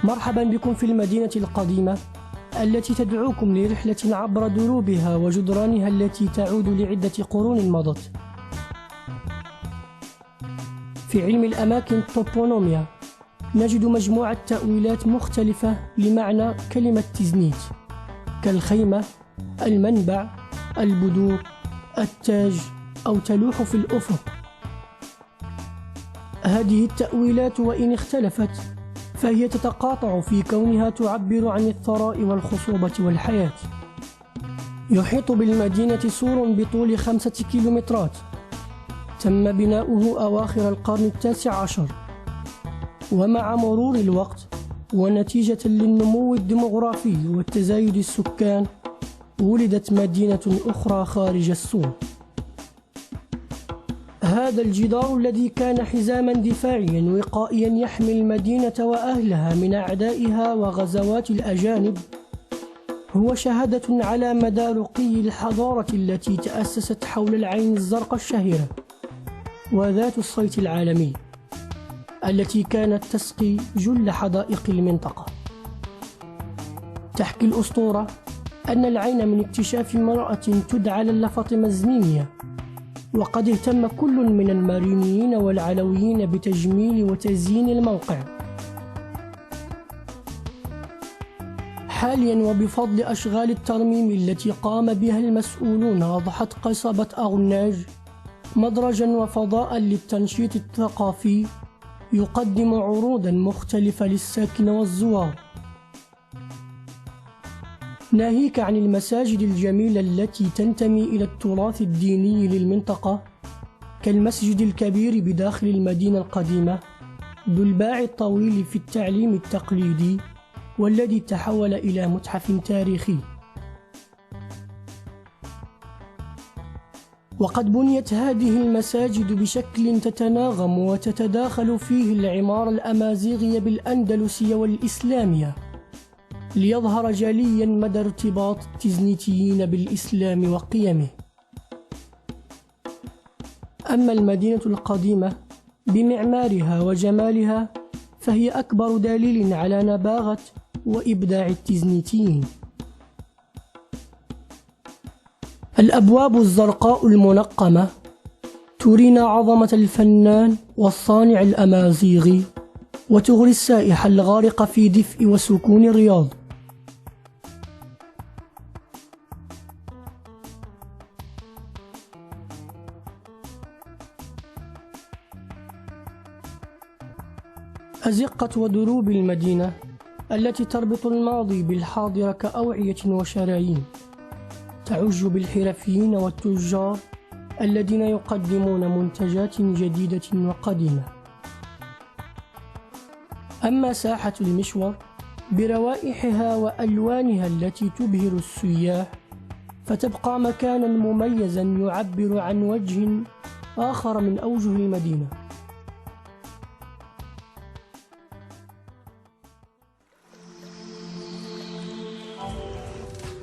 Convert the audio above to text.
مرحبا بكم في المدينة القديمة التي تدعوكم لرحلة عبر دروبها وجدرانها التي تعود لعدة قرون مضت. في علم الأماكن توبونوميا نجد مجموعة تأويلات مختلفة لمعنى كلمة تزنيت، كالخيمة، المنبع، البذور، التاج، أو تلوح في الأفق. هذه التأويلات وإن اختلفت فهي تتقاطع في كونها تعبر عن الثراء والخصوبة والحياة. يحيط بالمدينة سور بطول 5 كيلومترات تم بناؤه أواخر القرن التاسع عشر، ومع مرور الوقت ونتيجة للنمو الديمغرافي والتزايد السكان ولدت مدينة أخرى خارج السور. هذا الجدار الذي كان حزاما دفاعيا وقائيا يحمي المدينة وأهلها من أعدائها وغزوات الأجانب هو شهادة على مدى رقي الحضارة التي تأسست حول العين الزرقاء الشهيرة وذات الصيت العالمي التي كانت تسقي جل حدائق المنطقة. تحكي الأسطورة أن العين من اكتشاف امرأة تدعى للفاطمة مزمينية، وقد اهتم كل من المارينيين والعلويين بتجميل وتزيين الموقع. حاليا وبفضل أشغال الترميم التي قام بها المسؤولون أضحت قصبة أغناج مدرجا وفضاء للتنشيط الثقافي يقدم عروضا مختلفة للساكنة والزوار، ناهيك عن المساجد الجميلة التي تنتمي إلى التراث الديني للمنطقة، كالمسجد الكبير بداخل المدينة القديمة ذو الباع الطويل في التعليم التقليدي والذي تحول إلى متحف تاريخي. وقد بنيت هذه المساجد بشكل تتناغم وتتداخل فيه العمارة الأمازيغية بالأندلسية والإسلامية، ليظهر جليا مدى ارتباط التزنيتيين بالإسلام وقيمه. أما المدينة القديمة بمعمارها وجمالها فهي أكبر دليل على نباغة وإبداع التزنيتيين. الأبواب الزرقاء المنقمة ترينا عظمة الفنان والصانع الأمازيغي وتغري السائح الغارق في دفء وسكون الرياض. أزقة ودروب المدينة التي تربط الماضي بالحاضر كأوعية وشرايين، تعج بالحرفيين والتجار الذين يقدمون منتجات جديدة وقديمة. أما ساحة المشور بروائحها وألوانها التي تبهر السياح فتبقى مكانا مميزا يعبر عن وجه آخر من أوجه المدينة.